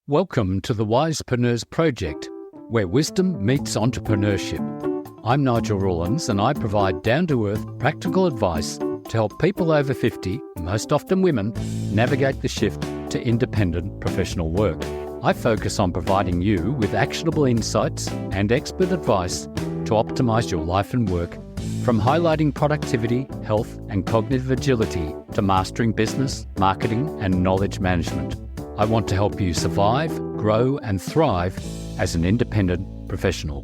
Welcome to the Wisepreneurs Project, where wisdom meets entrepreneurship. I'm Nigel Rawlins, and I provide down-to-earth practical advice to help people over 50, most often women, navigate the shift to independent professional work. I focus on providing you with actionable insights and expert advice to optimize your life and work, from highlighting productivity, health, and cognitive agility to mastering business, marketing, and knowledge management. I want to help you survive, grow, and thrive as an independent professional.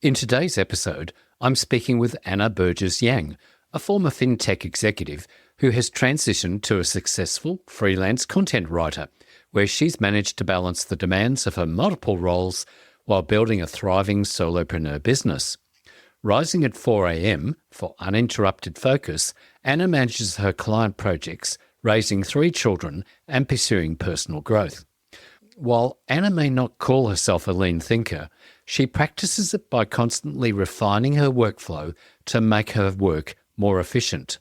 In today's episode, I'm speaking with Burgess Yang, a former FinTech executive who has transitioned to a successful freelance content writer, where she's managed to balance the demands of her multiple roles while building a thriving solopreneur business. Rising at 4 a.m. for uninterrupted focus, Anna manages her client projects, raising 3 children and pursuing personal growth. While Anna may not call herself a lean thinker, she practices it by constantly refining her workflow to make her work more efficient.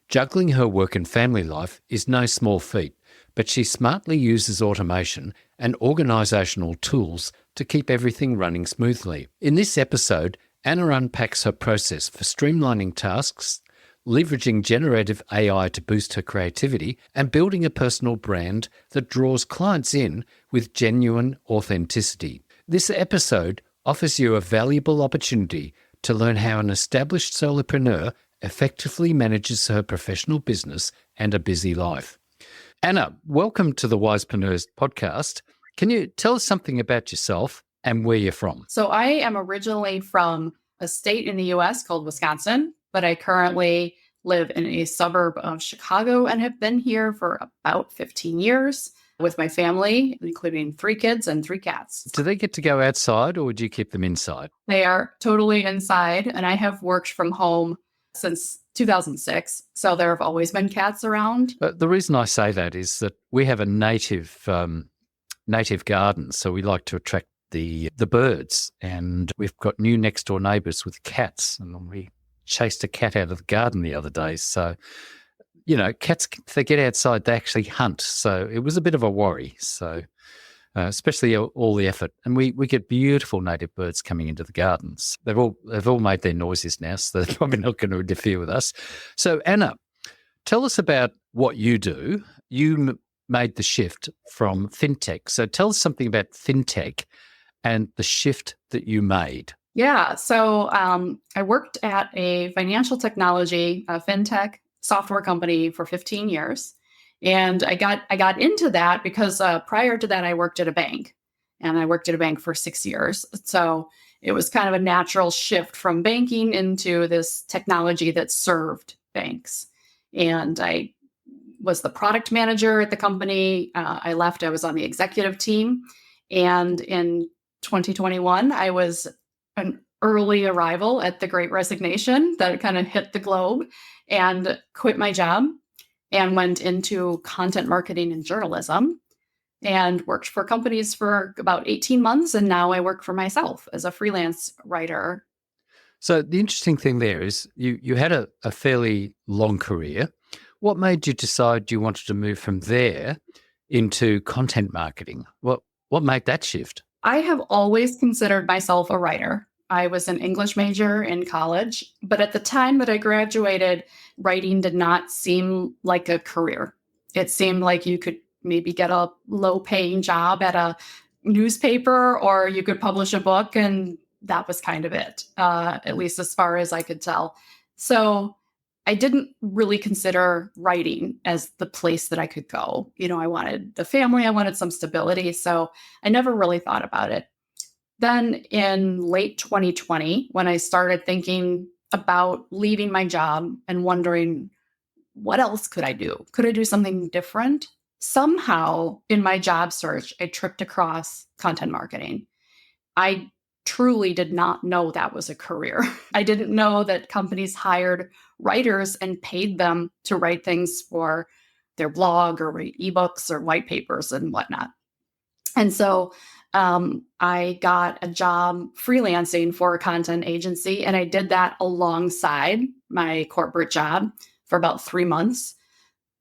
Juggling her work and family life is no small feat, but she smartly uses automation and organisational tools to keep everything running smoothly. In this episode, Anna unpacks her process for streamlining tasks, leveraging generative AI to boost her creativity, and building a personal brand that draws clients in with genuine authenticity. This episode offers you a valuable opportunity to learn how an established solopreneur effectively manages her professional business and a busy life. Anna, welcome to the Wisepreneurs podcast. Can you tell us something about yourself and where you're from? So I am originally from a state in the U.S. called Wisconsin, but I currently live in a suburb of Chicago and have been here for about 15 years with my family, including 3 kids and 3 cats. Do they get to go outside or would you keep them inside? They are totally inside, and I have worked from home since 2006, so there have always been cats around. The reason I say that is that we have a native garden, so we like to attract the birds, and we've got new next door neighbours with cats, and we chased a cat out of the garden the other day. So, you know, cats, if they get outside, they actually hunt. So it was a bit of a worry. So especially all the effort, and we get beautiful native birds coming into the gardens. They've all made their noises now, so they're probably not going to interfere with us. So Anna, tell us about what you do. You made the shift from FinTech. So tell us something about FinTech and the shift that you made. Yeah. So I worked at a financial technology, FinTech software company for 15 years. And I got into that because prior to that, I worked at a bank, and I worked at a bank for 6 years. So it was kind of a natural shift from banking into this technology that served banks. And I was the product manager at the company. I left, I was on the executive team. And in 2021, I was an early arrival at the Great Resignation that kind of hit the globe, and quit my job and went into content marketing and journalism and worked for companies for about 18 months. And now I work for myself as a freelance writer. So the interesting thing there is you had a fairly long career. What made you decide you wanted to move from there into content marketing? What made that shift? I have always considered myself a writer. I was an English major in college, but at the time that I graduated, writing did not seem like a career. It seemed like you could maybe get a low-paying job at a newspaper, or you could publish a book, and that was kind of it, at least as far as I could tell. So I didn't really consider writing as the place that I could go. You know, I wanted the family, I wanted some stability, so I never really thought about it. Then in late 2020, when I started thinking about leaving my job and wondering, what else could I do? Could I do something different? Somehow in my job search, I tripped across content marketing. I truly did not know that was a career. I didn't know that companies hired writers and paid them to write things for their blog or write ebooks or white papers and whatnot. And so I got a job freelancing for a content agency, and I did that alongside my corporate job for about 3 months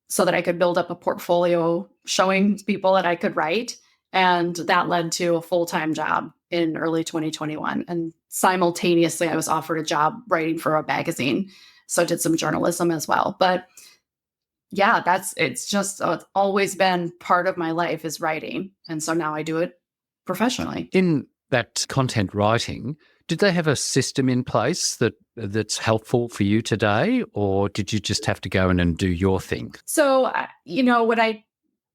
so that I could build up a portfolio showing people that I could write. And that led to a full-time job in early 2021. And simultaneously, I was offered a job writing for a magazine. So I did some journalism as well. But yeah, it's always been part of my life is writing. And so now I do it professionally. In that content writing, did they have a system in place that's helpful for you today, or did you just have to go in and do your thing? So, when I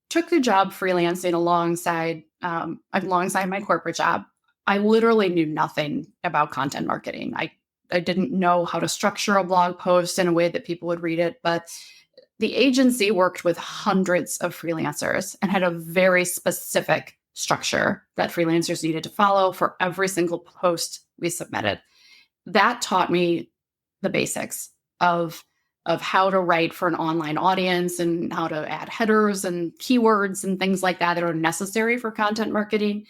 took the job freelancing alongside my corporate job, I literally knew nothing about content marketing. I didn't know how to structure a blog post in a way that people would read it, but the agency worked with hundreds of freelancers and had a very specific structure that freelancers needed to follow for every single post we submitted. That taught me the basics of how to write for an online audience and how to add headers and keywords and things like that are necessary for content marketing.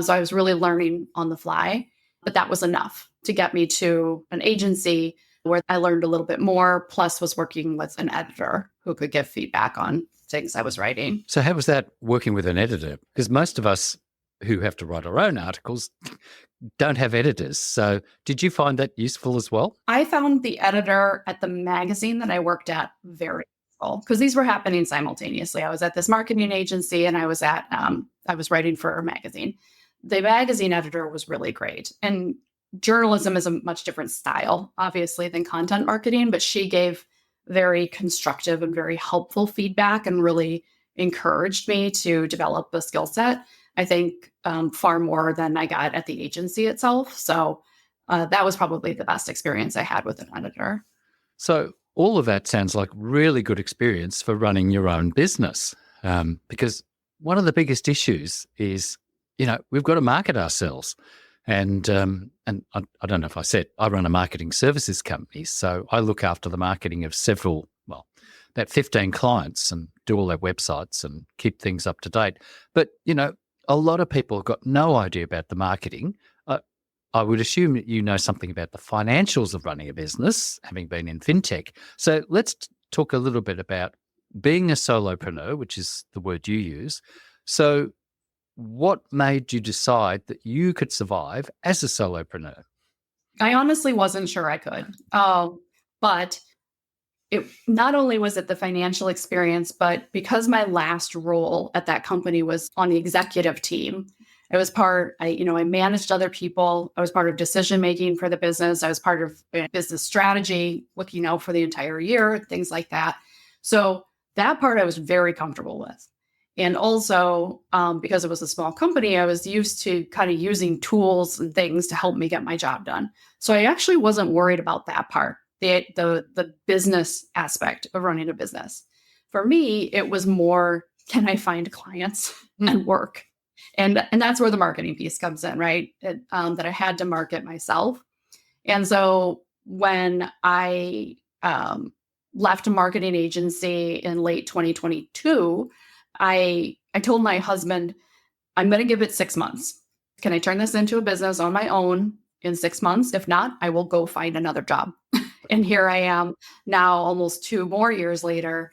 So I was really learning on the fly, but that was enough to get me to an agency where I learned a little bit more, plus was working with an editor who could give feedback on things I was writing. So how was that working with an editor? Because most of us who have to write our own articles don't have editors. So did you find that useful as well? I found the editor at the magazine that I worked at very useful because these were happening simultaneously. I was at this marketing agency and I was writing for a magazine. The magazine editor was really great. And journalism is a much different style, obviously, than content marketing, but she gave very constructive and very helpful feedback and really encouraged me to develop a skill set, I think, far more than I got at the agency itself. So that was probably the best experience I had with an editor. So all of that sounds like really good experience for running your own business, because one of the biggest issues is, we've got to market ourselves. And I don't know if I said, I run a marketing services company, so I look after the marketing of about 15 clients and do all their websites and keep things up to date. But, a lot of people have got no idea about the marketing. I would assume that you know something about the financials of running a business, having been in FinTech. So let's talk a little bit about being a solopreneur, which is the word you use. So what made you decide that you could survive as a solopreneur? I honestly wasn't sure I could. But it not only was it the financial experience, but because my last role at that company was on the executive team, I managed other people. I was part of decision making for the business. I was part of business strategy, looking out for the entire year, things like that. So that part I was very comfortable with. And also, because it was a small company, I was used to kind of using tools and things to help me get my job done. So I actually wasn't worried about that part, the business aspect of running a business. For me, it was more, can I find clients and work? And that's where the marketing piece comes in, right? That I had to market myself. And so when I left a marketing agency in late 2022, I told my husband, I'm going to give it 6 months. Can I turn this into a business on my own in 6 months? If not, I will go find another job. And here I am now, almost 2 more years later.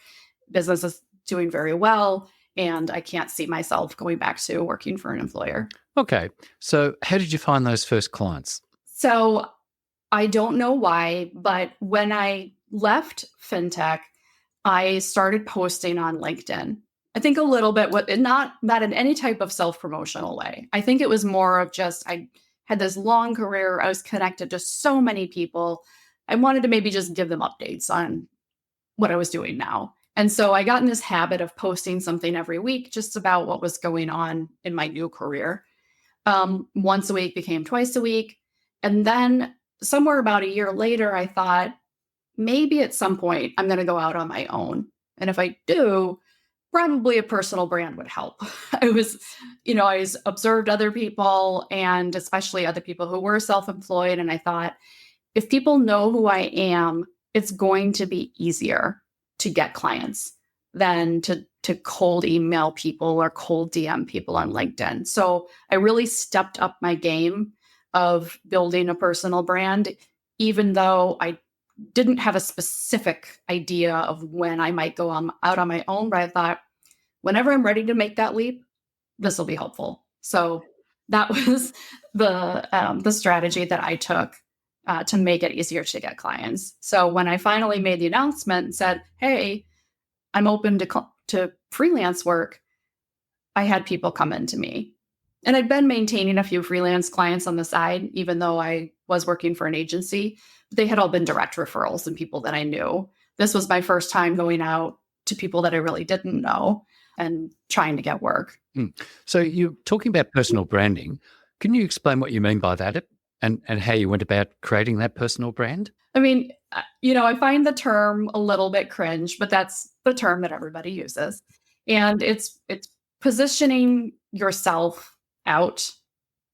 Business is doing very well, and I can't see myself going back to working for an employer. Okay. So how did you find those first clients? So I don't know why, but when I left FinTech, I started posting on LinkedIn. I think a little bit, not in any type of self-promotional way. I think it was more of just, I had this long career. I was connected to so many people. I wanted to maybe just give them updates on what I was doing now. And so I got in this habit of posting something every week just about what was going on in my new career. Once a week became twice a week. And then somewhere about a year later, I thought, maybe at some point I'm going to go out on my own. And if I do, probably a personal brand would help. I observed other people, and especially other people who were self-employed. And I thought, if people know who I am, it's going to be easier to get clients than to to cold email people or cold DM people on LinkedIn. So I really stepped up my game of building a personal brand, even though I didn't have a specific idea of when I might go out on my own. But I thought, whenever I'm ready to make that leap, this will be helpful. So that was the strategy that I took to make it easier to get clients. So when I finally made the announcement and said, "Hey, I'm open to freelance work," I had people come into me. And I'd been maintaining a few freelance clients on the side, even though I was working for an agency. They had all been direct referrals and people that I knew. This was my first time going out to people that I really didn't know and trying to get work. So you're talking about personal branding. Can you explain what you mean by that and how you went about creating that personal brand? I mean, I find the term a little bit cringe, but that's the term that everybody uses. And it's positioning yourself out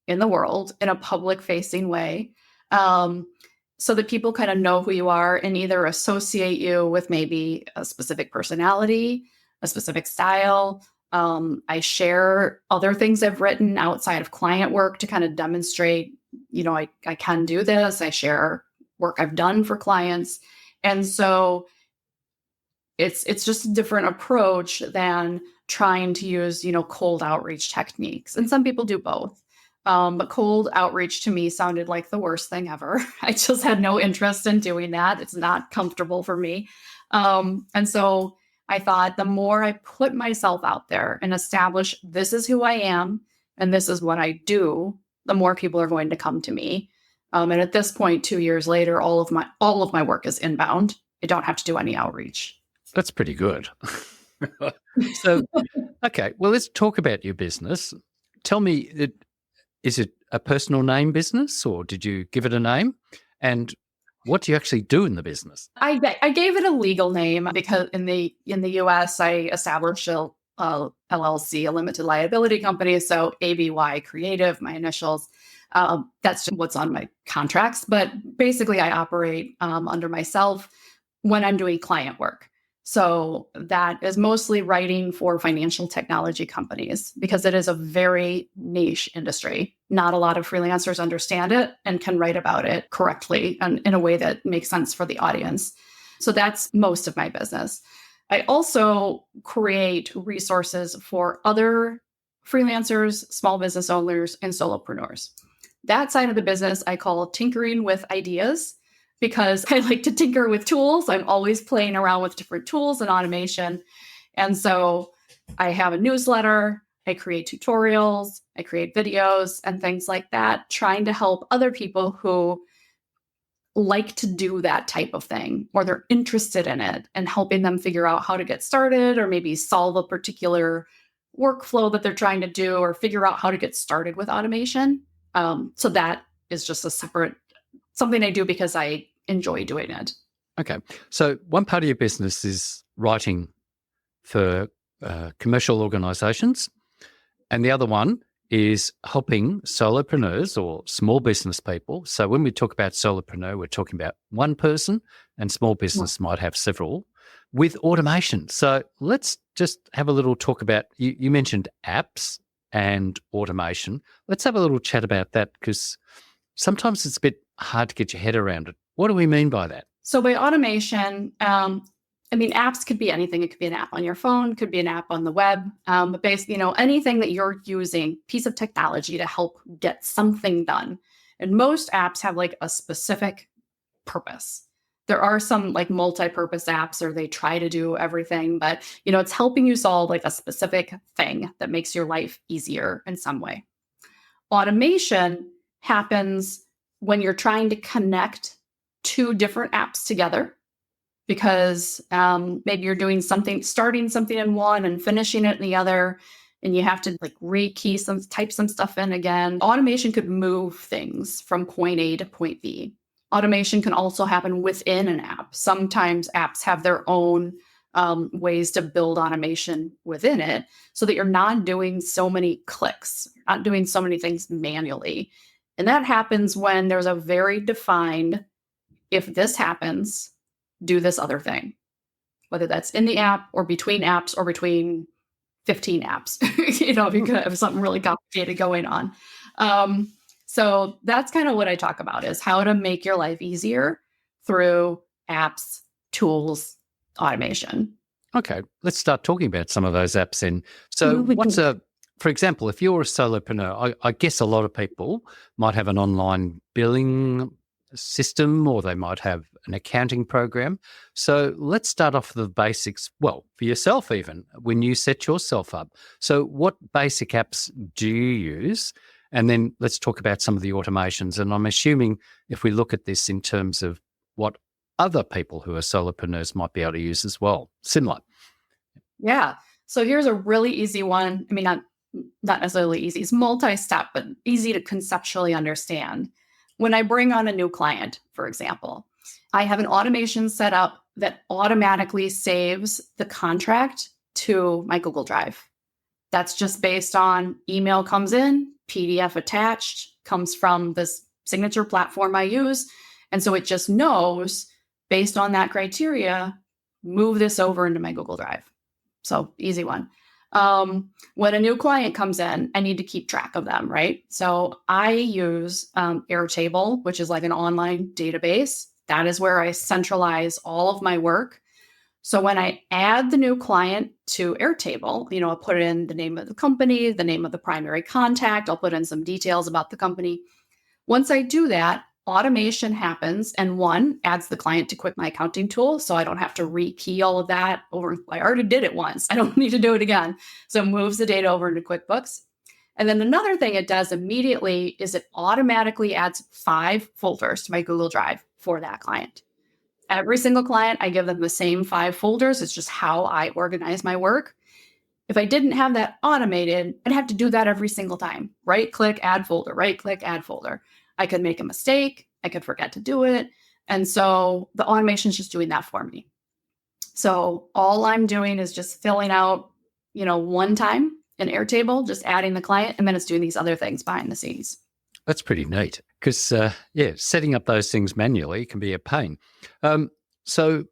in the world in a public facing way, so that people kind of know who you are and either associate you with maybe a specific personality, a specific style. I share other things I've written outside of client work to kind of demonstrate, I can do this. I share work I've done for clients. And so it's just a different approach than trying to use, cold outreach techniques. And some people do both. But cold outreach to me sounded like the worst thing ever. I just had no interest in doing that. It's not comfortable for me. And so I thought the more I put myself out there and establish this is who I am and this is what I do, the more people are going to come to me. And at this point, 2 years later, all of my work is inbound. I don't have to do any outreach. That's pretty good. So, okay, well, let's talk about your business. Tell me, is it a personal name business or did you give it a name? And what do you actually do in the business? I gave it a legal name because in the US, I established a LLC, a limited liability company. So ABY Creative, my initials. That's just what's on my contracts. But basically, I operate under myself when I'm doing client work. So that is mostly writing for financial technology companies because it is a very niche industry. Not a lot of freelancers understand it and can write about it correctly and in a way that makes sense for the audience. So that's most of my business. I also create resources for other freelancers, small business owners, and solopreneurs. That side of the business I call tinkering with ideas, because I like to tinker with tools. I'm always playing around with different tools and automation. And so I have a newsletter, I create tutorials, I create videos and things like that, trying to help other people who like to do that type of thing, or they're interested in it, and helping them figure out how to get started or maybe solve a particular workflow that they're trying to do or figure out how to get started with automation. So that is just a separate something I do because I enjoy doing it. Okay. So one part of your business is writing for commercial organizations, and the other one is helping solopreneurs or small business people. So when we talk about solopreneur, we're talking about one person, and small business might have several, with automation. So let's just have a little talk about, you mentioned apps and automation. Let's have a little chat about that, because sometimes it's a bit hard to get your head around it. What do we mean by that? So by automation, apps could be anything. It could be an app on your phone, could be an app on the web, but basically, anything that you're using, piece of technology to help get something done. And most apps have like a specific purpose. There are some like multi-purpose apps, or they try to do everything, but it's helping you solve like a specific thing that makes your life easier in some way. Automation happens when you're trying to connect two different apps together, because maybe you're doing something, starting something in one and finishing it in the other, and you have to like rekey type some stuff in again. Automation could move things from point A to point B. Automation can also happen within an app. Sometimes apps have their own ways to build automation within it, so that you're not doing so many clicks, not doing so many things manually. And that happens when there's a very defined, if this happens, do this other thing. whether that's in the app or between apps or between 15 apps, if you could have something really complicated going on. So that's kind of what I talk about, is how to make your life easier through apps, tools, automation. Okay, let's start talking about some of those apps then. So for example, if you're a solopreneur, I guess a lot of people might have an online billing system, or they might have an accounting program. So let's start off with the basics. Well, for yourself, even when you set yourself up. So what basic apps do you use? And then let's talk about some of the automations. And I'm assuming if we look at this in terms of what other people who are solopreneurs might be able to use as well, similar. Yeah. So here's a really easy one. I mean, not necessarily easy. It's multi-step, but easy to conceptually understand. When I bring on a new client, for example, I have an automation set up that automatically saves the contract to my Google Drive. That's just based on email comes in, PDF attached, comes from this signature platform I use. And so it just knows, based on that criteria, move this over into my Google Drive. So easy one. When a new client comes in, I need to keep track of them, right? So I use Airtable, which is like an online database. That is where I centralize all of my work. So when I add the new client to Airtable, I'll put in the name of the company, the name of the primary contact. I'll put in some details about the company. Once I do that, automation happens, and one adds the client to Quick My Accounting tool, so I don't have to rekey all of that over. I already did it once. I don't need to do it again. So it moves the data over into QuickBooks. And then another thing it does immediately is it automatically adds 5 folders to my Google Drive for that client. Every single client, I give them the same 5 folders. It's just how I organize my work. If I didn't have that automated, I'd have to do that every single time. Right click, add folder, right click, add folder. I could make a mistake. I could forget to do it. And so the automation is just doing that for me. So all I'm doing is just filling out, one time in Airtable, just adding the client, and then it's doing these other things behind the scenes. That's pretty neat because, setting up those things manually can be a pain. So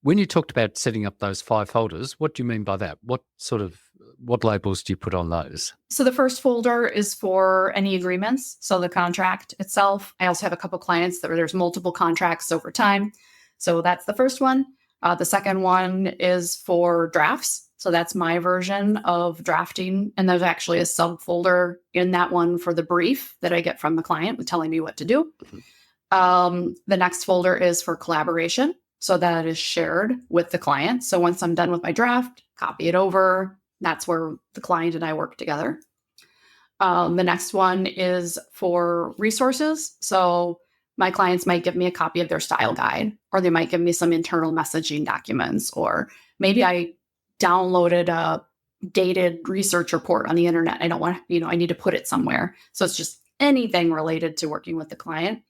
when you talked about setting up those 5 folders, what do you mean by that? What labels do you put on those? So the first folder is for any agreements. So the contract itself. I also have a couple clients that there's multiple contracts over time. So that's the first one. The second one is for drafts. So that's my version of drafting. And there's actually a subfolder in that one for the brief that I get from the client with telling me what to do. Mm-hmm. The next folder is for collaboration. So that is shared with the client. So once I'm done with my draft, copy it over. That's where the client and I work together. The next one is for resources. So my clients might give me a copy of their style guide, or they might give me some internal messaging documents, or maybe I downloaded a dated research report on the internet. I don't want, I need to put it somewhere. So it's just anything related to working with the client.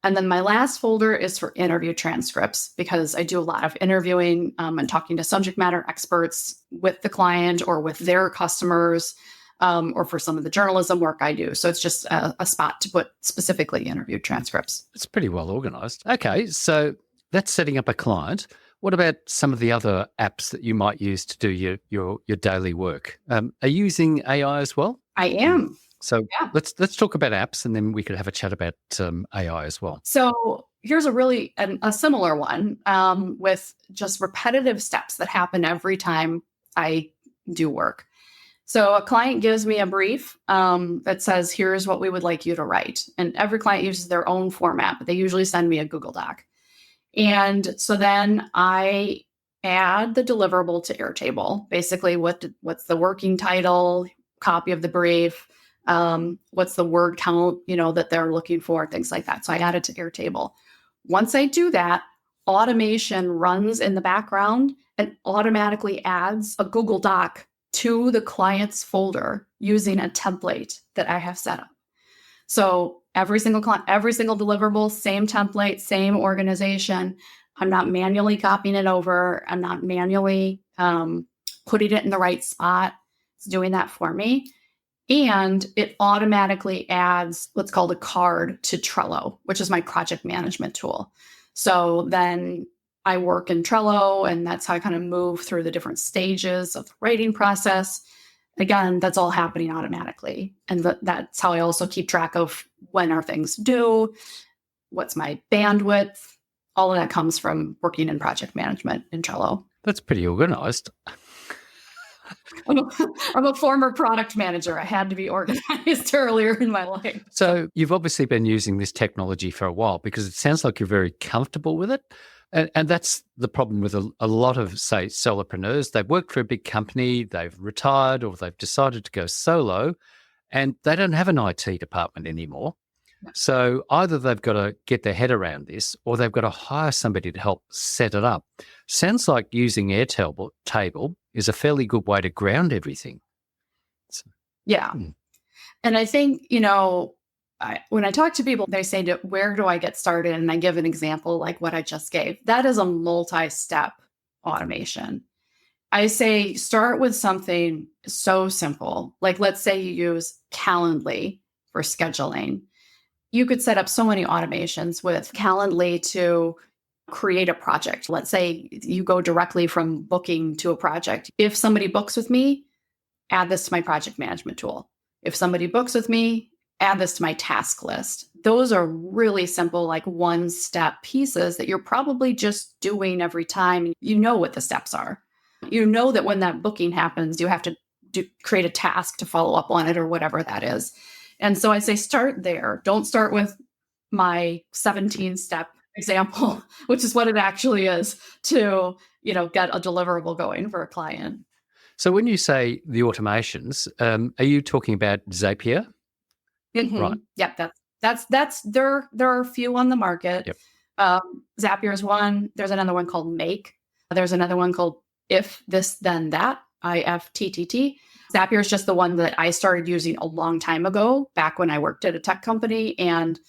And then my last folder is for interview transcripts, because I do a lot of interviewing and talking to subject matter experts with the client or with their customers, or for some of the journalism work I do. So it's just a spot to put specifically interview transcripts. It's pretty well organized. Okay, so that's setting up a client. What about some of the other apps that you might use to do your daily work? Are you using AI as well? I am. So let's talk about apps, and then we could have a chat about AI as well. So here's a similar one with just repetitive steps that happen every time I do work. So a client gives me a brief that says, here's what we would like you to write. And every client uses their own format, but they usually send me a Google Doc. And so then I add the deliverable to Airtable. Basically, what's the working title, copy of the brief, what's the word count, that they're looking for, things like that. So I add it to Airtable. Once I do that, automation runs in the background and automatically adds a Google Doc to the client's folder using a template that I have set up. So every single client, every single deliverable, same template, same organization. I'm not manually copying it over. I'm not manually putting it in the right spot. It's doing that for me. And it automatically adds what's called a card to Trello, which is my project management tool. So then I work in Trello, and that's how I kind of move through the different stages of the writing process. Again, that's all happening automatically. And that's how I also keep track of when are things due, what's my bandwidth. All of that comes from working in project management in Trello. That's pretty organized. I'm a former product manager. I had to be organized earlier in my life. So you've obviously been using this technology for a while because it sounds like you're very comfortable with it. And that's the problem with a lot of, say, solopreneurs. They've worked for a big company, they've retired, or they've decided to go solo, and they don't have an IT department anymore. So either they've got to get their head around this or they've got to hire somebody to help set it up. Sounds like using Airtable is a fairly good way to ground everything. Yeah. And I think, when I talk to people, they say, where do I get started? And I give an example like what I just gave. That is a multi-step automation. I say start with something so simple. Like let's say you use Calendly for scheduling. You could set up so many automations with Calendly to create a project. Let's say you go directly from booking to a project. If somebody books with me, add this to my project management tool. If somebody books with me, add this to my task list. Those are really simple, like one-step pieces that you're probably just doing every time. You know what the steps are. You know that when that booking happens, you have to create a task to follow up on it or whatever that is. And so I say start there. Don't start with my 17-step example, which is what it actually is to, get a deliverable going for a client. So when you say the automations, are you talking about Zapier? Mm-hmm. Right. Yep. That's there are a few on the market. Yep. Zapier is one. There's another one called Make. There's another one called If This Then That, IFTTT. Zapier is just the one that I started using a long time ago, back when I worked at a tech company, and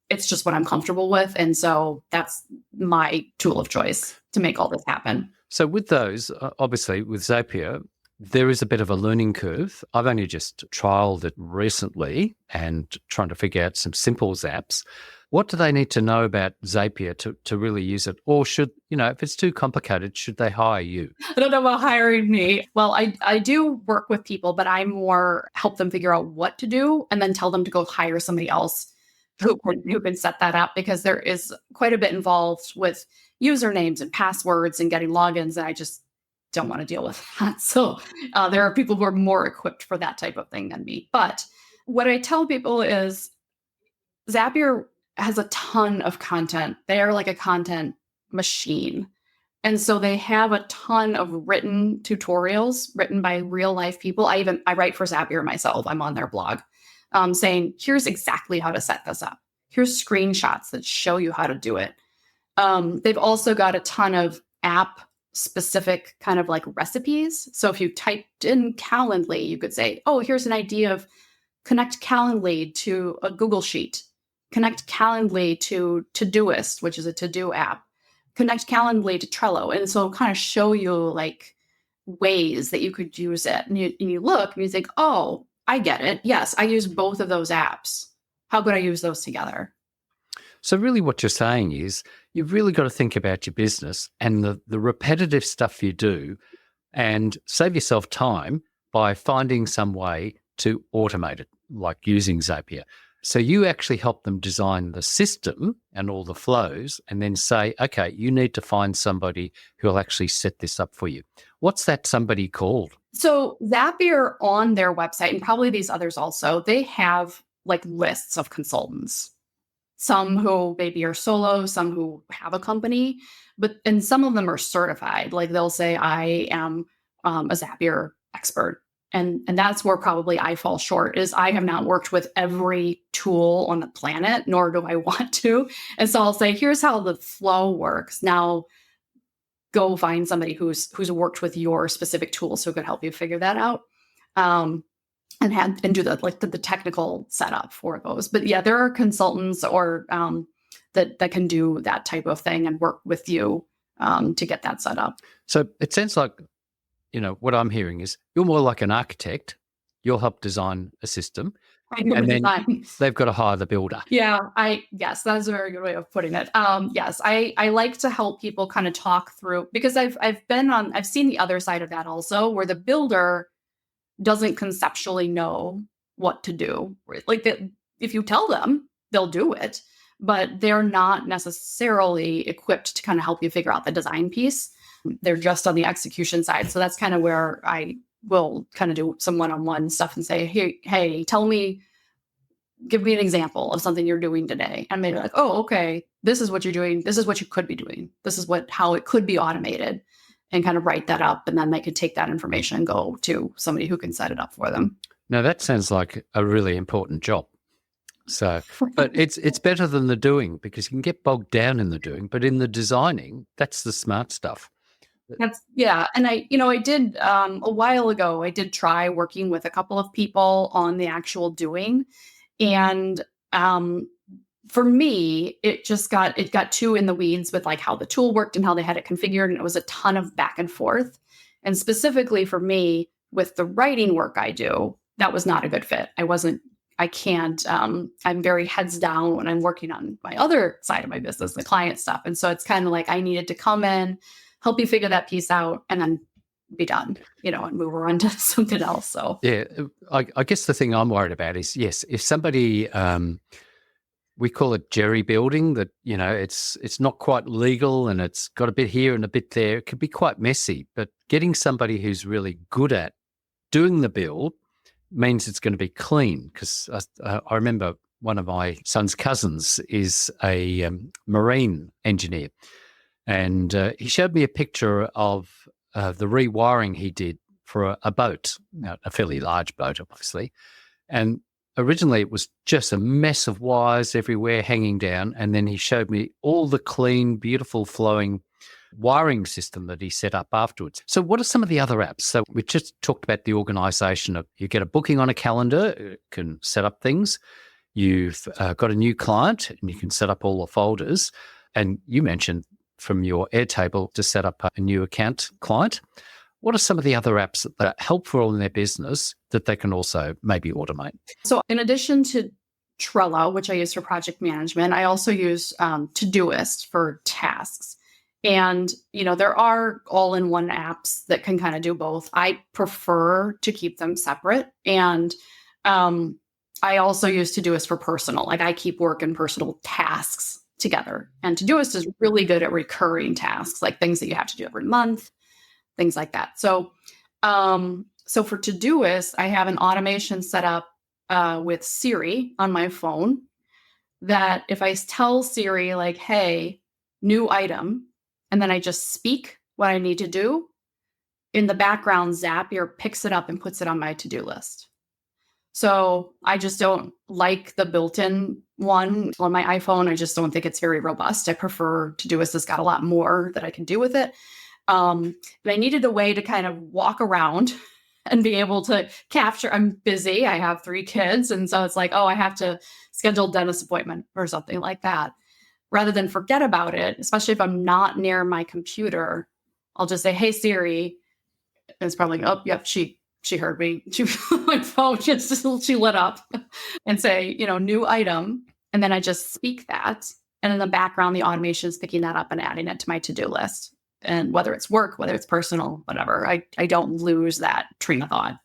it's just what I'm comfortable with. And so that's my tool of choice to make all this happen. So with those, obviously with Zapier, there is a bit of a learning curve. I've only just trialed it recently and trying to figure out some simple apps. What do they need to know about Zapier to really use it? Or should, if it's too complicated, should they hire you? I don't know about hiring me. Well, I do work with people, but I more help them figure out what to do and then tell them to go hire somebody else who can set that up, because there is quite a bit involved with usernames and passwords and getting logins, and I just don't want to deal with that. So there are people who are more equipped for that type of thing than me. But what I tell people is Zapier has a ton of content. They are like a content machine. And so they have a ton of written tutorials written by real life people. I write for Zapier myself. I'm on their blog saying, here's exactly how to set this up. Here's screenshots that show you how to do it. They've also got a ton of app specific kind of like recipes. So if you typed in Calendly, you could say, oh, here's an idea of connect Calendly to a Google Sheet. Connect Calendly to Todoist, which is a to-do app. Connect Calendly to Trello. And so kind of show you like ways that you could use it. And you look and you think, oh, I get it. Yes, I use both of those apps. How could I use those together? So really what you're saying is you've really got to think about your business and the repetitive stuff you do and save yourself time by finding some way to automate it, like using Zapier. So you actually help them design the system and all the flows and then say, okay, you need to find somebody who will actually set this up for you. What's that somebody called? So Zapier on their website, and probably these others also, they have like lists of consultants. Some who maybe are solo, some who have a company, and some of them are certified. Like they'll say, I am a Zapier expert. And that's where probably I fall short, is I have not worked with every tool on the planet, nor do I want to. And so I'll say, here's how the flow works. Now go find somebody who's worked with your specific tools who could help you figure that out. And do the technical setup for those. But yeah, there are consultants or that can do that type of thing and work with you to get that set up. So it sounds like, what I'm hearing is you're more like an architect. you'll help design a system, I do and then design. they've got to hire the builder. Yeah, yes, that's a very good way of putting it. Yes, I like to help people kind of talk through, because I've seen the other side of that also, where the builder doesn't conceptually know what to do. Right? Like that, if you tell them, they'll do it, but they're not necessarily equipped to kind of help you figure out the design piece. They're just on the execution side. So that's kind of where I will kind of do some one-on-one stuff and say, hey, give me an example of something you're doing today. And maybe like, oh, okay, this is what you're doing. This is what you could be doing. This is how it could be automated, and kind of write that up. And then they could take that information and go to somebody who can set it up for them. Now that sounds like a really important job. So, but it's better than the doing, because you can get bogged down in the doing, but in the designing, that's the smart stuff. And I did a while ago, I did try working with a couple of people on the actual doing. And for me, it got too in the weeds with like how the tool worked and how they had it configured. And it was a ton of back and forth. And specifically for me, with the writing work I do, that was not a good fit. I'm very heads down when I'm working on my other side of my business, the client stuff. And so it's kind of like I needed to come in, help you figure that piece out, and then be done, and move on to something else. So yeah, I guess the thing I'm worried about is, yes, if somebody, we call it jerry building, that, it's not quite legal and it's got a bit here and a bit there. It could be quite messy, but getting somebody who's really good at doing the build means it's going to be clean. Because I remember one of my son's cousins is a marine engineer, and he showed me a picture of the rewiring he did for a boat, a fairly large boat, obviously. And originally it was just a mess of wires everywhere hanging down. And then he showed me all the clean, beautiful flowing wiring system that he set up afterwards. So what are some of the other apps? So we just talked about the organization of, you get a booking on a calendar, it can set up things. You've got a new client and you can set up all the folders. And you mentioned from your Airtable to set up a new account client. What are some of the other apps that are helpful in their business that they can also maybe automate? So in addition to Trello, which I use for project management, I also use Todoist for tasks. And, there are all-in-one apps that can kind of do both. I prefer to keep them separate. And I also use Todoist for personal. Like I keep work and personal tasks together. And Todoist is really good at recurring tasks, like things that you have to do every month, things like that. So for Todoist, I have an automation set up with Siri on my phone, that if I tell Siri like, hey, new item, and then I just speak what I need to do, in the background, Zapier picks it up and puts it on my to-do list. So I just don't like the built-in one on my iPhone. I just don't think it's very robust. I prefer Todoist has got a lot more that I can do with it. But I needed a way to kind of walk around and be able to capture. I'm busy. I have 3 kids. And so it's like, oh, I have to schedule a dentist appointment or something like that. Rather than forget about it, especially if I'm not near my computer, I'll just say, hey, Siri. And it's probably, oh, yep, she heard me. My phone she lit up and say, new item. And then I just speak that. And in the background, the automation is picking that up and adding it to my to-do list. And whether it's work, whether it's personal, whatever, I don't lose that train of thought.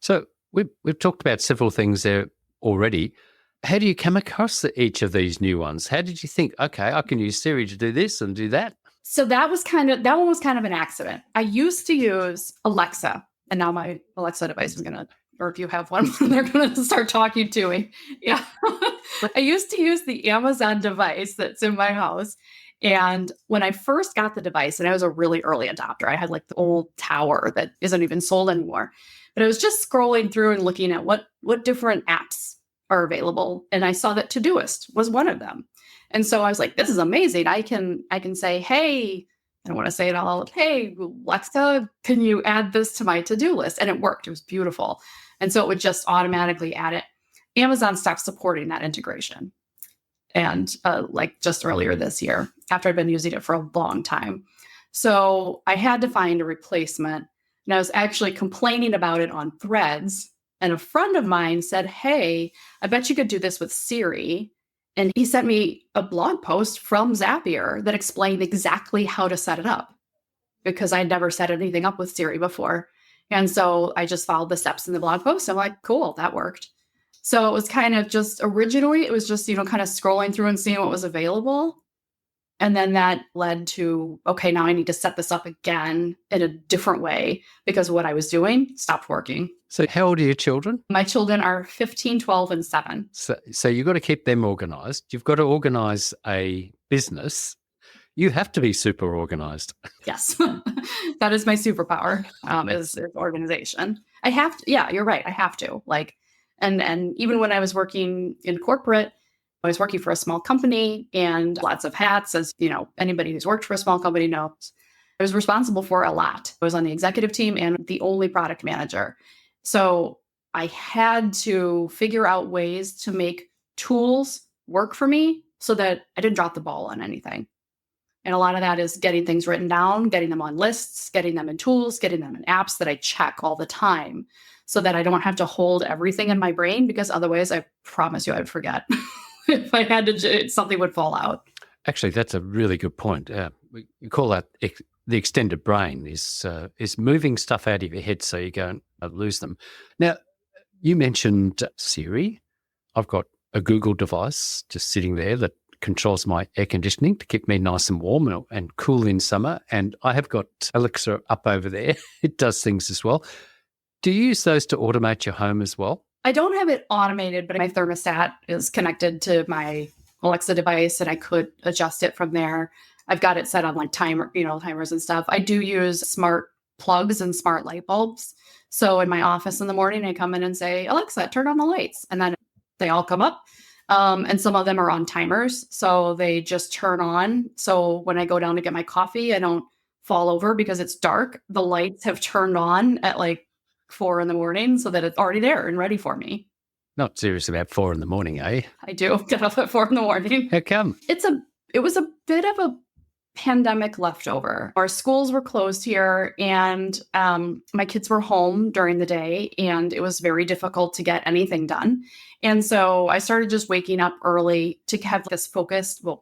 So we've talked about several things there already. How do you come across each of these new ones? How did you think, okay, I can use Siri to do this and do that? So that one was kind of an accident. I used to use Alexa, and now my Alexa device is or if you have one, they're going to start talking to me. Yeah. I used to use the Amazon device that's in my house. And when I first got the device, and I was a really early adopter, I had like the old tower that isn't even sold anymore. But I was just scrolling through and looking at what different apps are available. And I saw that Todoist was one of them. And so I was like, this is amazing. I can say, hey, I don't want to say it all out. Hey, Alexa, can you add this to my to-do list? And it worked. It was beautiful. And so it would just automatically add it. Amazon stopped supporting that integration. And like just earlier this year, after I'd been using it for a long time. So I had to find a replacement. And I was actually complaining about it on Threads And a friend of mine said, hey, I bet you could do this with Siri. And he sent me a blog post from Zapier that explained exactly how to set it up because I'd never set anything up with Siri before. And so I just followed the steps in the blog post. I'm like, cool, that worked. So it was kind of just originally, it was just, kind of scrolling through and seeing what was available. And then that led to, okay, now I need to set this up again in a different way because what I was doing stopped working. So how old are your children? My children are 15, 12, and 7. So you've got to keep them organized. You've got to organize a business. You have to be super organized. Yes, that is my superpower, is organization. I have to, yeah, you're right. I have to and even when I was working in corporate, I was working for a small company and lots of hats, as anybody who's worked for a small company knows. I was responsible for a lot. I was on the executive team and the only product manager. So I had to figure out ways to make tools work for me so that I didn't drop the ball on anything. And a lot of that is getting things written down, getting them on lists, getting them in tools, getting them in apps that I check all the time so that I don't have to hold everything in my brain, because otherwise I promise you I would forget. If I had to, something would fall out. Actually, that's a really good point. You call that the extended brain is moving stuff out of your head so you don't lose them. Now, you mentioned Siri. I've got a Google device just sitting there that controls my air conditioning to keep me nice and warm and cool in summer. And I have got Alexa up over there. It does things as well. Do you use those to automate your home as well? I don't have it automated, but my thermostat is connected to my Alexa device and I could adjust it from there. I've got it set on timers and stuff. I do use smart plugs and smart light bulbs. So in my office in the morning, I come in and say, Alexa, turn on the lights. And then they all come up. And some of them are on timers. So they just turn on. So when I go down to get my coffee, I don't fall over because it's dark. The lights have turned on at 4 a.m. so that it's already there and ready for me. Not serious about 4 a.m, eh? I do get up at 4 a.m. How come? It was a bit of a pandemic leftover. Our schools were closed here and my kids were home during the day and it was very difficult to get anything done. And so I started just waking up early to have this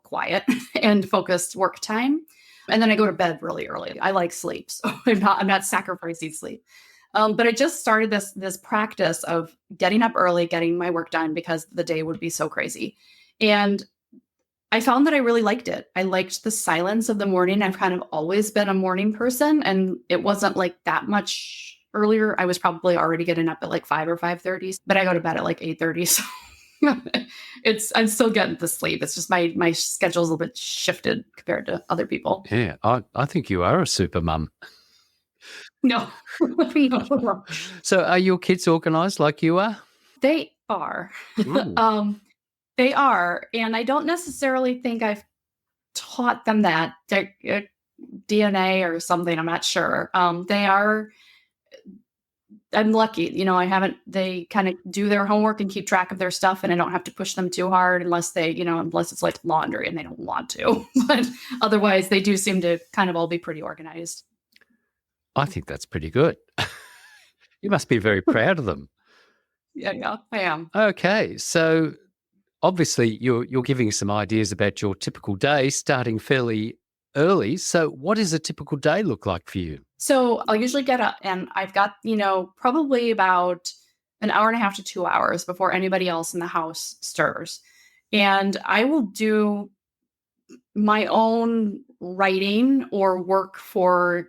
quiet and focused work time. And then I go to bed really early. I like sleep, so I'm not sacrificing sleep. But I just started this practice of getting up early, getting my work done because the day would be so crazy. And I found that I really liked it. I liked the silence of the morning. I've kind of always been a morning person, and it wasn't that much earlier. I was probably already getting up at 5 or 5:30, but I go to bed at 8:30. So I'm still getting the sleep. It's just my schedule's a little bit shifted compared to other people. Yeah, I think you are a super mum. No. No. So are your kids organized like you are? They are. They are. And I don't necessarily think I've taught them that. DNA or something, I'm not sure. They are. I'm lucky. They kind of do their homework and keep track of their stuff, and I don't have to push them too hard unless it's like laundry and they don't want to. But otherwise, they do seem to kind of all be pretty organized. I think that's pretty good. You must be very proud of them. Yeah, I am. Okay, so obviously you're giving some ideas about your typical day starting fairly early. So what does a typical day look like for you? So I'll usually get up and I've got, probably about an hour and a half to 2 hours before anybody else in the house stirs. And I will do my own writing or work for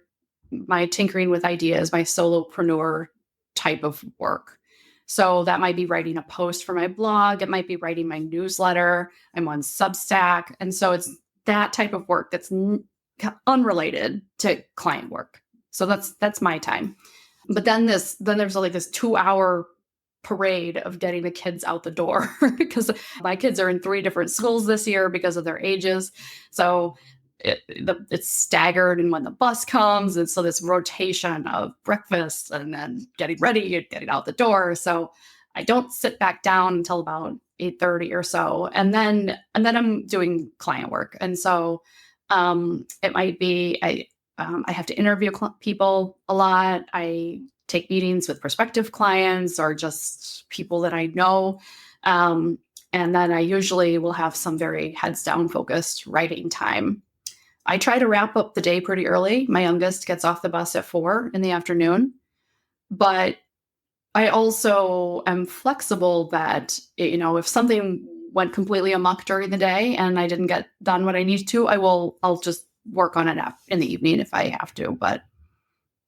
my tinkering with ideas, my solopreneur type of work. So that might be writing a post for my blog. It might be writing my newsletter. I'm on Substack. And so it's that type of work that's unrelated to client work. So that's my time. But then there's this 2-hour parade of getting the kids out the door because my kids are in 3 different schools this year because of their ages. So it's staggered and when the bus comes. And so this rotation of breakfast and then getting ready and getting out the door. So I don't sit back down until about 8:30 or so. And then I'm doing client work. And so it might be, I have to interview people a lot. I take meetings with prospective clients or just people that I know. And then I usually will have some very heads down focused writing time. I try to wrap up the day pretty early. My youngest gets off the bus at 4 in the afternoon, but I also am flexible that, if something went completely amok during the day and I didn't get done what I need to, I'll just work on it in the evening if I have to. But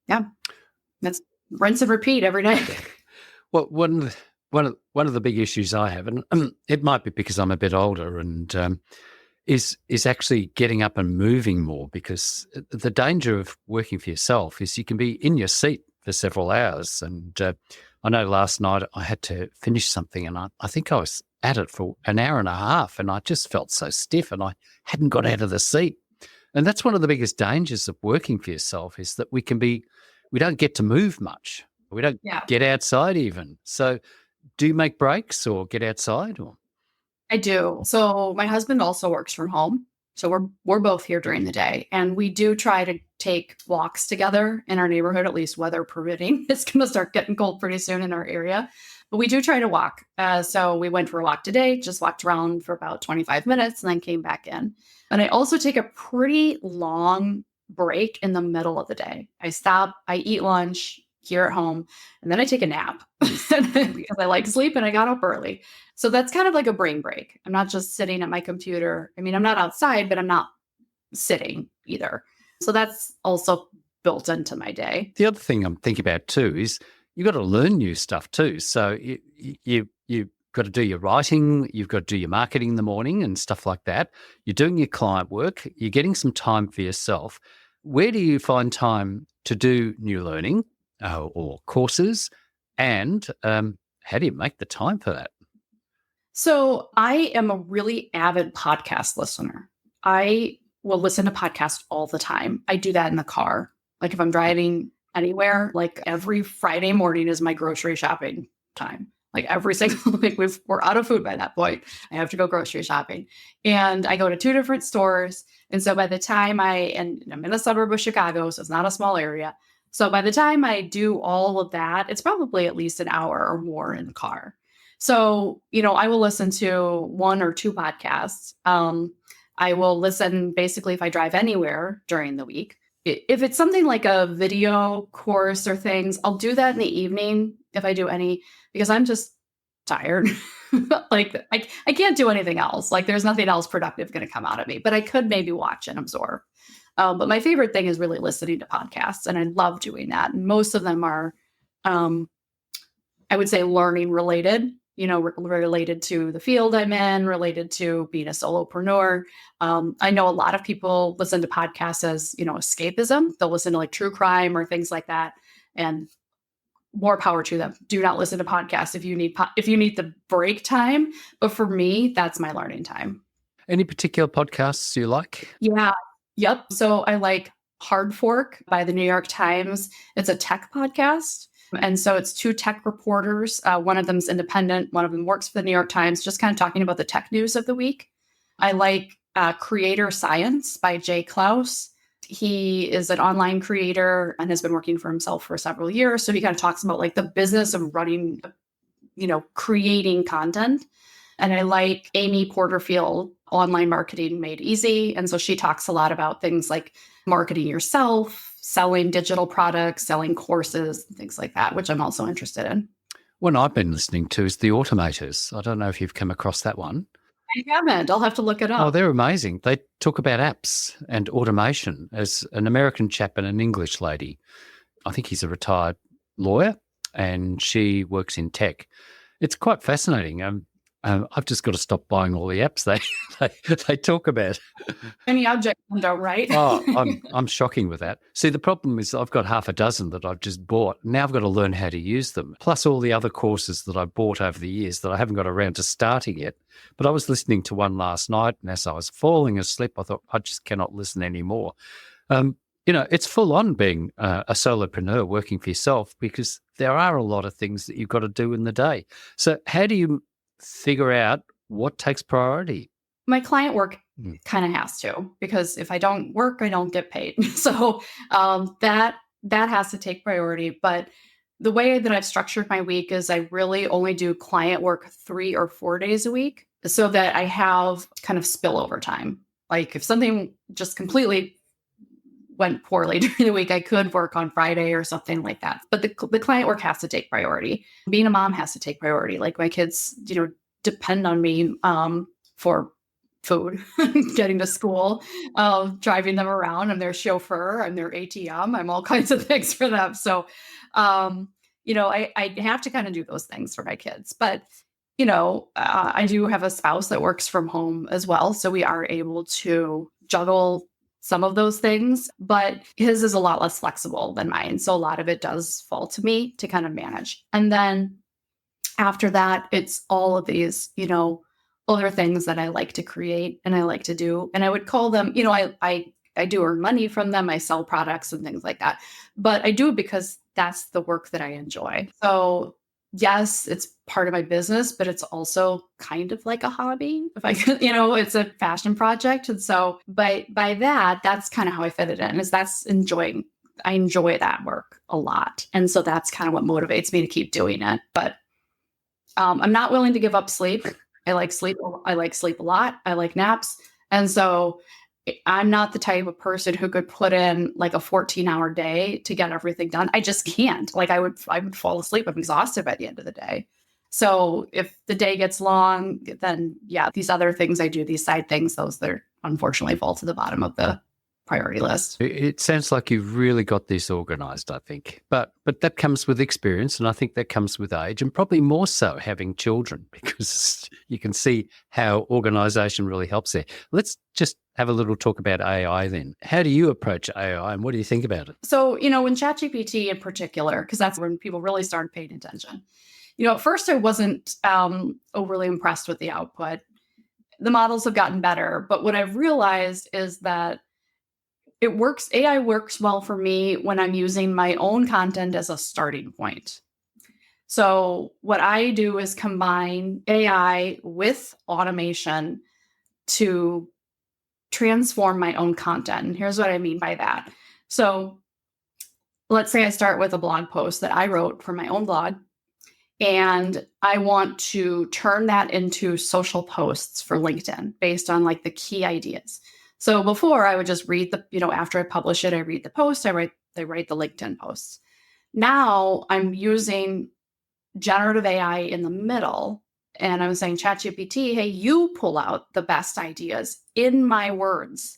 yeah, that's rinse and repeat every day. Well, one of the big issues I have, and it might be because I'm a bit older, and is actually getting up and moving more, because the danger of working for yourself is you can be in your seat for several hours. And I know last night I had to finish something, and I think I was at it for an hour and a half, and I just felt so stiff and I hadn't got out of the seat. And that's one of the biggest dangers of working for yourself, is that we don't get to move much. We don't get outside even. So do you make breaks or get outside? Or I do. So my husband also works from home. So we're both here during the day, and we do try to take walks together in our neighborhood, at least weather permitting. It's going to start getting cold pretty soon in our area, but we do try to walk. So we went for a walk today, just walked around for about 25 minutes and then came back in. And I also take a pretty long break in the middle of the day. I stop, I eat lunch here at home, and then I take a nap because I like sleep and I got up early. So that's kind of like a brain break. I'm not just sitting at my computer. I mean, I'm not outside, but I'm not sitting either. So that's also built into my day. the other thing I'm thinking about too is you've got to learn new stuff too. So you've got to do your writing, you've got to do your marketing in the morning and stuff like that. You're doing your client work, you're getting some time for yourself. Where do you find time to do new learning or courses? And how do you make the time for that? So I am a really avid podcast listener. I will listen to podcasts all the time. I do that in the car. Like if I'm driving anywhere, like every Friday morning is my grocery shopping time. Like every single week, we're out of food by that point. I have to go grocery shopping. And I go to 2 different stores. And so by the time and I'm in a suburb of Chicago, so it's not a small area. So by the time I do all of that, it's probably at least an hour or more in the car. So, I will listen to 1 or 2 podcasts. I will listen basically if I drive anywhere during the week. If it's something like a video course or things, I'll do that in the evening if I do any, because I'm just tired. Like I can't do anything else. Like there's nothing else productive going to come out of me, but I could maybe watch and absorb. But my favorite thing is really listening to podcasts, and I love doing that. And most of them are, I would say, learning related, related to the field I'm in, related to being a solopreneur. I know a lot of people listen to podcasts as, escapism. They'll listen to like true crime or things like that. And more power to them. Do not listen to podcasts if you need the break time. But for me, that's my learning time. Any particular podcasts you like? Yeah. Yep. So I like Hard Fork by the New York Times. It's a tech podcast. And so it's 2 tech reporters. One of them's independent. One of them works for the New York Times, just kind of talking about the tech news of the week. I like Creator Science by Jay Klaus. He is an online creator and has been working for himself for several years. So he kind of talks about like the business of running, creating content. And I like Amy Porterfield, Online Marketing Made Easy. And so she talks a lot about things like marketing yourself, selling digital products, selling courses, things like that, which I'm also interested in. One I've been listening to is The Automators. I don't know if you've come across that one. I haven't. I'll have to look it up. Oh, they're amazing. They talk about apps and automation as an American chap and an English lady. I think he's a retired lawyer and she works in tech. It's quite fascinating. I've just got to stop buying all the apps they talk about. Any object window, right? Oh, I'm shocking with that. See, the problem is I've got half a dozen that I've just bought. Now I've got to learn how to use them, plus all the other courses that I bought over the years that I haven't got around to starting yet. But I was listening to one last night, and as I was falling asleep, I thought, I just cannot listen anymore. It's full on being a solopreneur, working for yourself, because there are a lot of things that you've got to do in the day. So how do you figure out what takes priority? My client work Mm. kind of has to, because if I don't work, I don't get paid. So that has to take priority. But the way that I've structured my week is I really only do client work 3 or 4 days a week so that I have kind of spillover time. Like if something just completely went poorly during the week, I could work on Friday or something like that. But the client work has to take priority. Being a mom has to take priority. Like my kids, depend on me for food, getting to school, driving them around. I'm their chauffeur, I'm their ATM, I'm all kinds of things for them. So, I have to kind of do those things for my kids. But, I do have a spouse that works from home as well. So we are able to juggle some of those things, but his is a lot less flexible than mine. So a lot of it does fall to me to kind of manage. And then after that, it's all of these, other things that I like to create and I like to do. And I would call them, I do earn money from them. I sell products and things like that. But I do it because that's the work that I enjoy. So yes, it's part of my business, but it's also kind of like a hobby. If I could, it's a fashion project. And so by that, that's kind of how I fit it in, is I enjoy that work a lot. And so that's kind of what motivates me to keep doing it. But I'm not willing to give up sleep. I like sleep. I like sleep a lot. I like naps. And so I'm not the type of person who could put in like a 14-hour day to get everything done. I just can't. Like I would fall asleep. I'm exhausted by the end of the day. So if the day gets long, then yeah, these other things I do, these side things, those that unfortunately fall to the bottom of the priority list. It sounds like you've really got this organized, I think. But that comes with experience, and I think that comes with age, and probably more so having children, because you can see how organization really helps there. Let's just have a little talk about AI then. How do you approach AI, and what do you think about it? So, when ChatGPT in particular, because that's when people really started paying attention. At first I wasn't overly impressed with the output. The models have gotten better, but what I've realized is that AI works well for me when I'm using my own content as a starting point. So what I do is combine AI with automation to transform my own content. And here's what I mean by that. So let's say I start with a blog post that I wrote for my own blog, and I want to turn that into social posts for LinkedIn based on like the key ideas. So before I would just read after I publish it, I read the post, I write the LinkedIn posts. Now I'm using generative AI in the middle, and I'm saying, ChatGPT, hey, you pull out the best ideas in my words.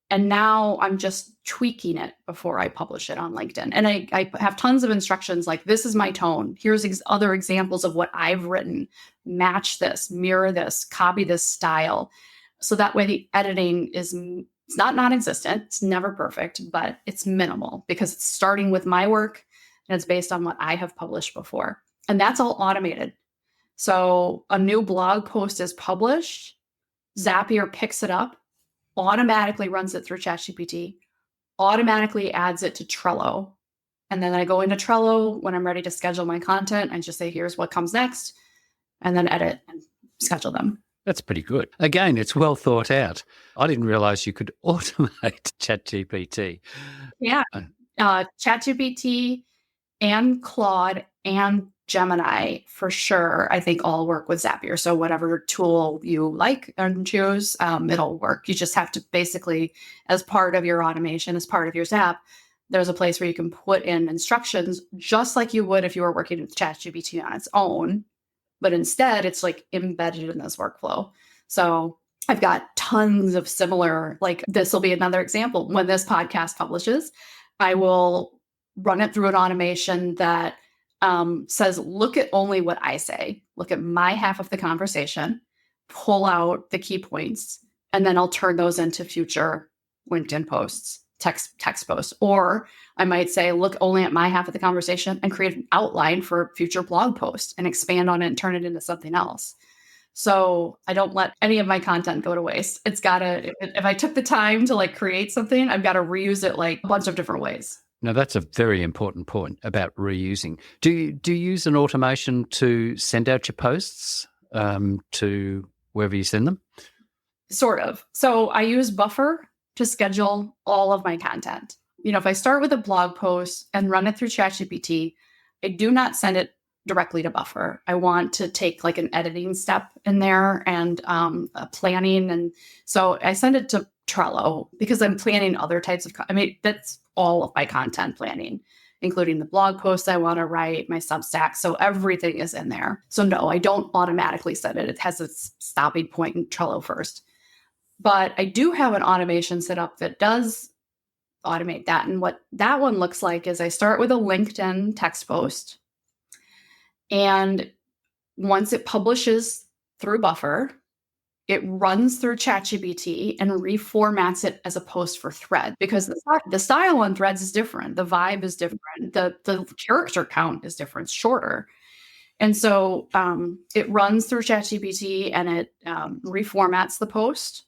And now I'm just tweaking it before I publish it on LinkedIn. And I have tons of instructions like, this is my tone. Here's other examples of what I've written. Match this, mirror this, copy this style. So that way the editing it's not non-existent. It's never perfect, but it's minimal because it's starting with my work and it's based on what I have published before. And that's all automated. So a new blog post is published, Zapier picks it up, automatically runs it through ChatGPT, automatically adds it to Trello. And then I go into Trello when I'm ready to schedule my content and just say, here's what comes next, and then edit and schedule them. That's pretty good. Again, it's well thought out. I didn't realize you could automate ChatGPT. Yeah. ChatGPT and Claude and Gemini, for sure, I think all work with Zapier. So whatever tool you like and choose, it'll work. You just have to basically, as part of your automation, as part of your Zap, there's a place where you can put in instructions just like you would if you were working with ChatGPT on its own. But instead, it's like embedded in this workflow. So I've got tons of similar, like this will be another example. When this podcast publishes, I will run it through an automation that says, look at only what I say, look at my half of the conversation, pull out the key points, and then I'll turn those into future LinkedIn posts, text posts. Or I might say, look only at my half of the conversation and create an outline for a future blog post and expand on it and turn it into something else. So I don't let any of my content go to waste. It's gotta, if I took the time to like create something, I've got to reuse it like a bunch of different ways. Now, that's a very important point about reusing. Do you use an automation to send out your posts to wherever you send them? Sort of. So I use Buffer to schedule all of my content. If I start with a blog post and run it through ChatGPT, I do not send it directly to Buffer. I want to take like an editing step in there and a planning. And so I send it to Trello because I'm planning other types of, that's all of my content planning, including the blog posts I want to write, my Substack. So everything is in there. So no, I don't automatically send it. It has a stopping point in Trello first. But I do have an automation set up that does automate that. And what that one looks like is I start with a LinkedIn text post. And once it publishes through Buffer, it runs through ChatGPT and reformats it as a post for Thread, because the style on Threads is different. The vibe is different. The character count is different, shorter. And so it runs through ChatGPT and it reformats the post.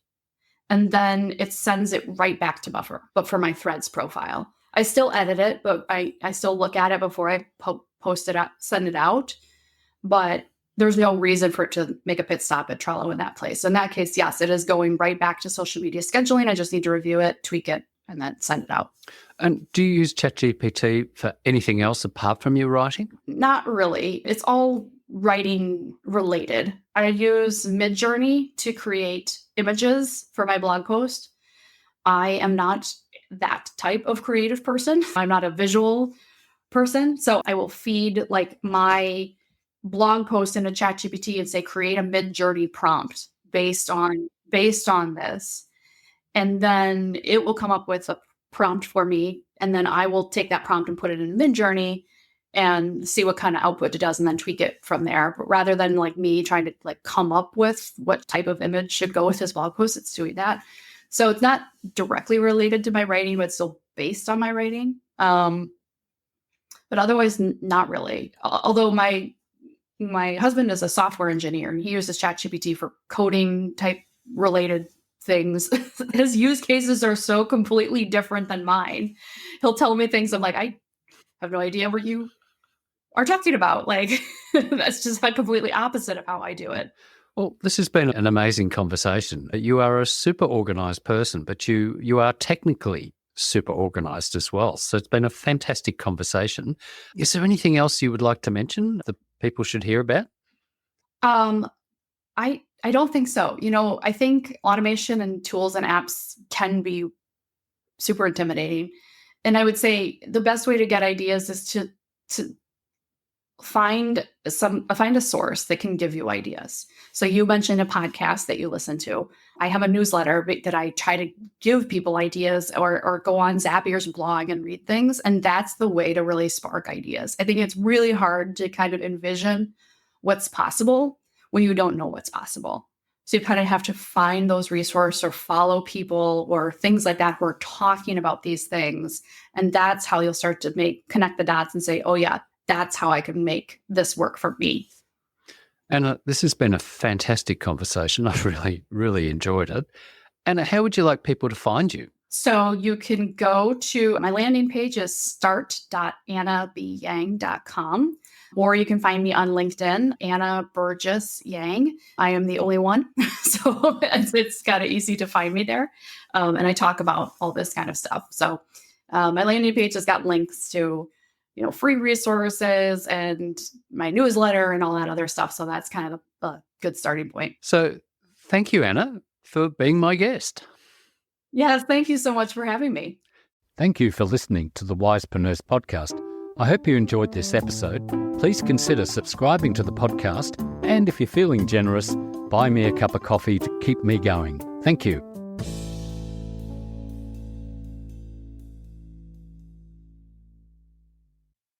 And then it sends it right back to Buffer, but for my Threads profile. I still edit it, but I still look at it before I post it out, send it out. But there's no reason for it to make a pit stop at Trello in that place. In that case, yes, it is going right back to social media scheduling. I just need to review it, tweak it, and then send it out. And do you use ChatGPT for anything else apart from your writing? Not really. It's all writing related. I use Midjourney to create images for my blog post. I am not that type of creative person. I'm not a visual person. So I will feed like my blog post into ChatGPT and say, create a Midjourney prompt based on this. And then it will come up with a prompt for me. And then I will take that prompt and put it in Midjourney and see what kind of output it does and then tweak it from there. But rather than like me trying to like come up with what type of image should go with this blog post, it's doing that. So it's not directly related to my writing, but still based on my writing. But otherwise, not really. Although my husband is a software engineer and he uses ChatGPT for coding type related things. His use cases are so completely different than mine. He'll tell me things I'm like, I have no idea what you are talking about. Like, that's just like completely opposite of how I do it. Well, this has been an amazing conversation. You are a super organized person, but you are technically super organized as well. So it's been a fantastic conversation. Is there anything else you would like to mention that people should hear about? I don't think so. I think automation and tools and apps can be super intimidating. And I would say the best way to get ideas is to find a source that can give you ideas. So you mentioned a podcast that you listen to. I have a newsletter that I try to give people ideas or go on Zapier's blog and read things. And that's the way to really spark ideas. I think it's really hard to kind of envision what's possible when you don't know what's possible. So you kind of have to find those resources or follow people or things like that who are talking about these things. And that's how you'll start to connect the dots and say, oh yeah, that's how I can make this work for me. Anna, this has been a fantastic conversation. I've really, really enjoyed it. Anna, how would you like people to find you? So you can go to my landing page is start.annabyang.com, or you can find me on LinkedIn, Anna Burgess Yang. I am the only one, so it's kind of easy to find me there. And I talk about all this kind of stuff. So my landing page has got links to free resources and my newsletter and all that other stuff. So that's kind of a good starting point. So thank you, Anna, for being my guest. Yes, thank you so much for having me. Thank you for listening to the Wisepreneurs podcast. I hope you enjoyed this episode. Please consider subscribing to the podcast. And if you're feeling generous, buy me a cup of coffee to keep me going. Thank you.